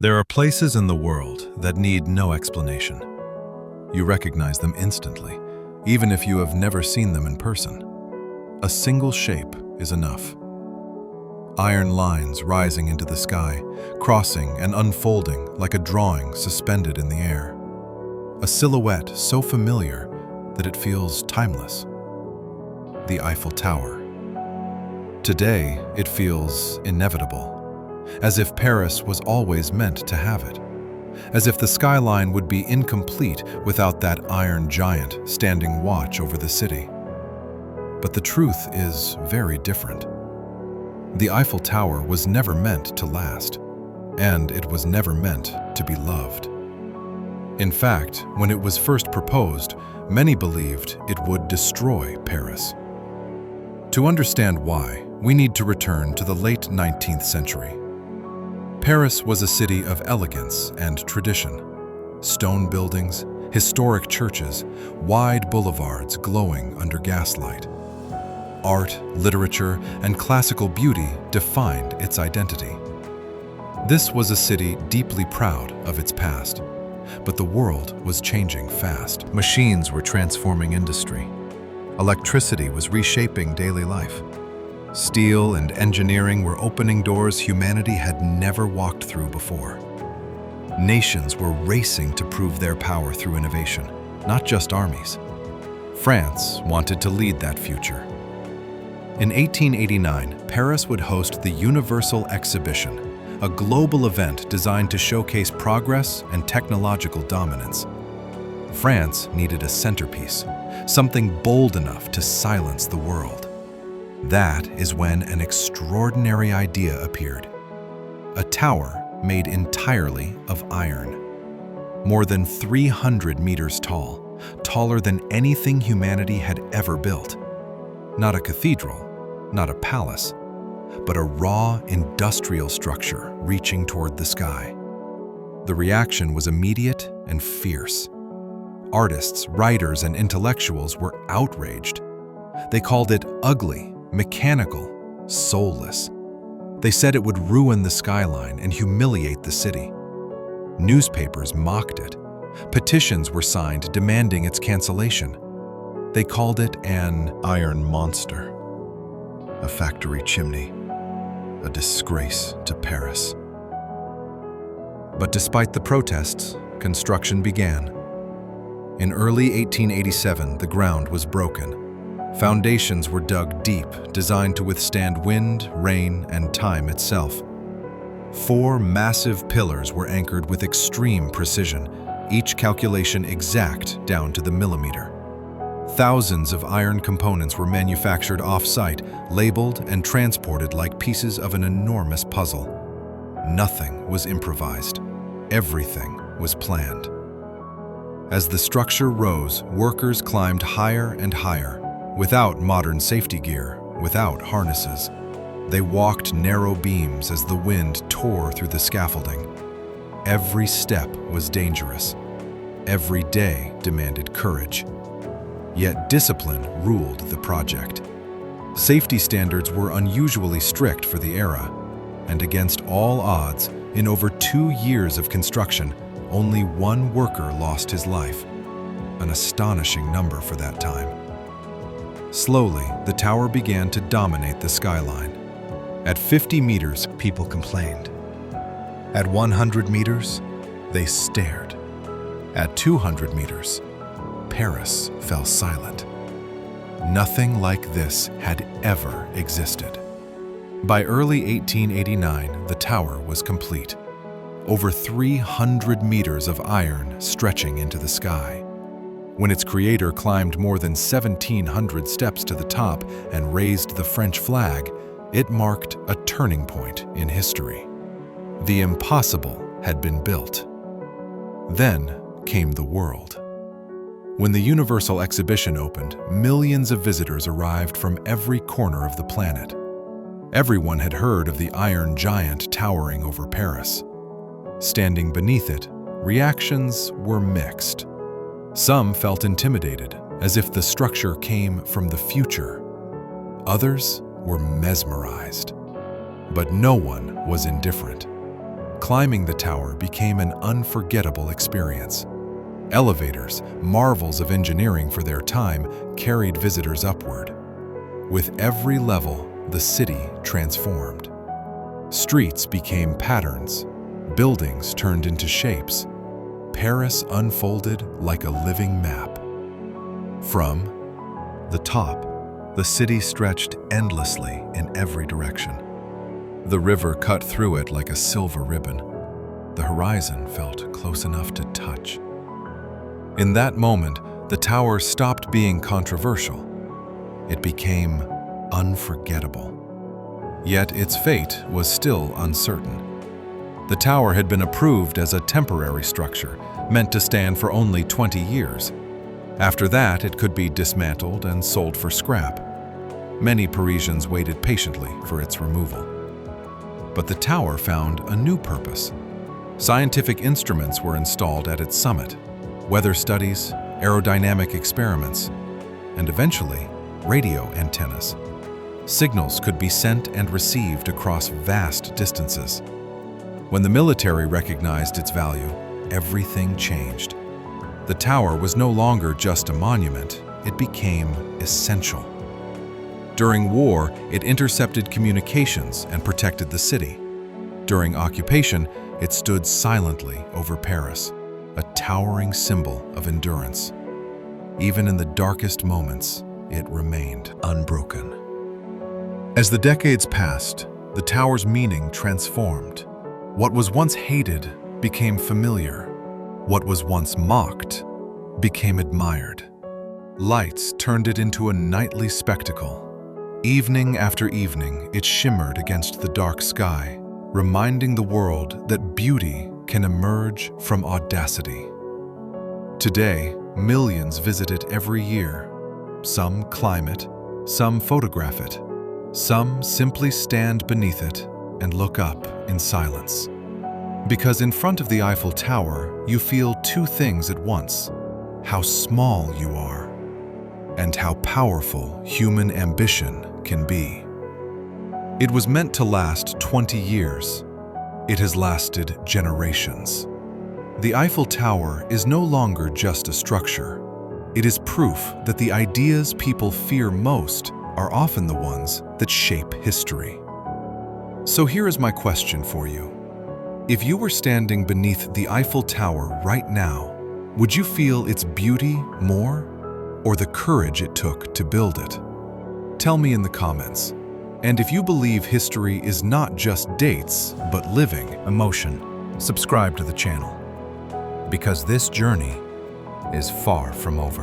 There are places in the world that need no explanation. You recognize them instantly, even if you have never seen them in person. A single shape is enough. Iron lines rising into the sky, crossing and unfolding like a drawing suspended in the air. A silhouette so familiar that it feels timeless. The Eiffel Tower. Today, it feels inevitable, as if Paris was always meant to have it, as if the skyline would be incomplete without that iron giant standing watch over the city. But the truth is very different. The Eiffel Tower was never meant to last, and it was never meant to be loved. In fact, when it was first proposed, many believed it would destroy Paris. To understand why, we need to return to the late 19th century. Paris was a city of elegance and tradition. Stone buildings, historic churches, wide boulevards glowing under gaslight. Art, literature, and classical beauty defined its identity. This was a city deeply proud of its past, but the world was changing fast. Machines were transforming industry. Electricity was reshaping daily life. Steel and engineering were opening doors humanity had never walked through before. Nations were racing to prove their power through innovation, not just armies. France wanted to lead that future. In 1889, Paris would host the Universal Exhibition, a global event designed to showcase progress and technological dominance. France needed a centerpiece, something bold enough to silence the world. That is when an extraordinary idea appeared. A tower made entirely of iron. More than 300 meters tall, taller than anything humanity had ever built. Not a cathedral, not a palace, but a raw industrial structure reaching toward the sky. The reaction was immediate and fierce. Artists, writers, and intellectuals were outraged. They called it ugly, mechanical, soulless. They said it would ruin the skyline and humiliate the city. Newspapers mocked it. Petitions were signed demanding its cancellation. They called it an iron monster, a factory chimney, a disgrace to Paris. But despite the protests, construction began. In early 1887, the ground was broken. Foundations were dug deep, designed to withstand wind, rain, and time itself. 4 massive pillars were anchored with extreme precision, each calculation exact down to the millimeter. Thousands of iron components were manufactured off-site, labeled and transported like pieces of an enormous puzzle. Nothing was improvised. Everything was planned. As the structure rose, workers climbed higher and higher. Without modern safety gear, without harnesses, they walked narrow beams as the wind tore through the scaffolding. Every step was dangerous. Every day demanded courage. Yet discipline ruled the project. Safety standards were unusually strict for the era, and against all odds, in over 2 years of construction, only 1 worker lost his life, an astonishing number for that time. Slowly, the tower began to dominate the skyline. At 50 meters, people complained. At 100 meters, they stared. At 200 meters, Paris fell silent. Nothing like this had ever existed. By early 1889, the tower was complete. Over 300 meters of iron stretching into the sky. When its creator climbed more than 1,700 steps to the top and raised the French flag, it marked a turning point in history. The impossible had been built. Then came the world. When the Universal Exhibition opened, millions of visitors arrived from every corner of the planet. Everyone had heard of the iron giant towering over Paris. Standing beneath it, reactions were mixed. Some felt intimidated, as if the structure came from the future. Others were mesmerized. But no one was indifferent. Climbing the tower became an unforgettable experience. Elevators, marvels of engineering for their time, carried visitors upward. With every level, the city transformed. Streets became patterns, buildings turned into shapes. Paris unfolded like a living map. From the top, the city stretched endlessly in every direction. The river cut through it like a silver ribbon. The horizon felt close enough to touch. In that moment, the tower stopped being controversial. It became unforgettable. Yet its fate was still uncertain. The tower had been approved as a temporary structure, meant to stand for only 20 years. After that, it could be dismantled and sold for scrap. Many Parisians waited patiently for its removal. But the tower found a new purpose. Scientific instruments were installed at its summit, weather studies, aerodynamic experiments, and eventually, radio antennas. Signals could be sent and received across vast distances. When the military recognized its value, everything changed. The tower was no longer just a monument, it became essential. During war, it intercepted communications and protected the city. During occupation, it stood silently over Paris, a towering symbol of endurance. Even in the darkest moments, it remained unbroken. As the decades passed, the tower's meaning transformed. What was once hated became familiar. What was once mocked became admired. Lights turned it into a nightly spectacle. Evening after evening, it shimmered against the dark sky, reminding the world that beauty can emerge from audacity. Today, millions visit it every year. Some climb it, some photograph it, some simply stand beneath it and look up in silence. Because in front of the Eiffel Tower, you feel two things at once: how small you are, and how powerful human ambition can be. It was meant to last 20 years. It has lasted generations. The Eiffel Tower is no longer just a structure. It is proof that the ideas people fear most are often the ones that shape history. So here is my question for you. If you were standing beneath the Eiffel Tower right now, would you feel its beauty more, or the courage it took to build it? Tell me in the comments. And if you believe history is not just dates, but living emotion, subscribe to the channel. Because this journey is far from over.